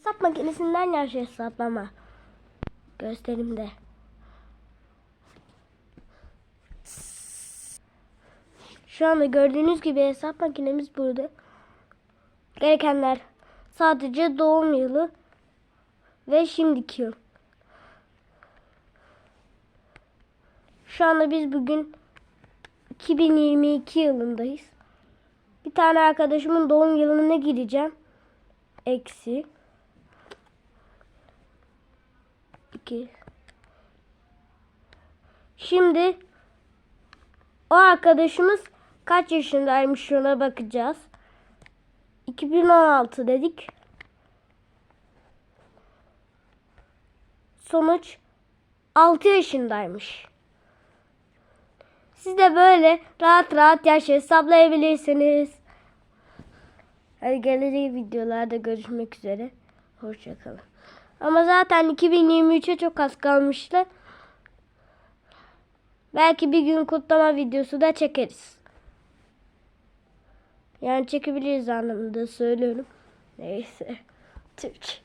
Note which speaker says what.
Speaker 1: hesap makinesinden yaş hesaplama. Gösterimde. Şu anda gördüğünüz gibi hesap makinemiz burada. Gerekenler sadece doğum yılı ve şimdiki yıl. Şu anda biz bugün 2022 yılındayız. Bir tane arkadaşımın doğum yılına gireceğim. Eksi 2. Şimdi o arkadaşımız kaç yaşındaymış ona bakacağız. 2016 dedik. Sonuç 6 yaşındaymış. Siz de böyle rahat rahat yaş hesaplayabilirsiniz. Hadi gelecek videolarda görüşmek üzere. Hoşçakalın. Ama zaten 2023'e çok az kalmıştı. Belki bir gün kutlama videosu da çekeriz. Yani çekebiliriz anlamında söylüyorum. Neyse. Türk.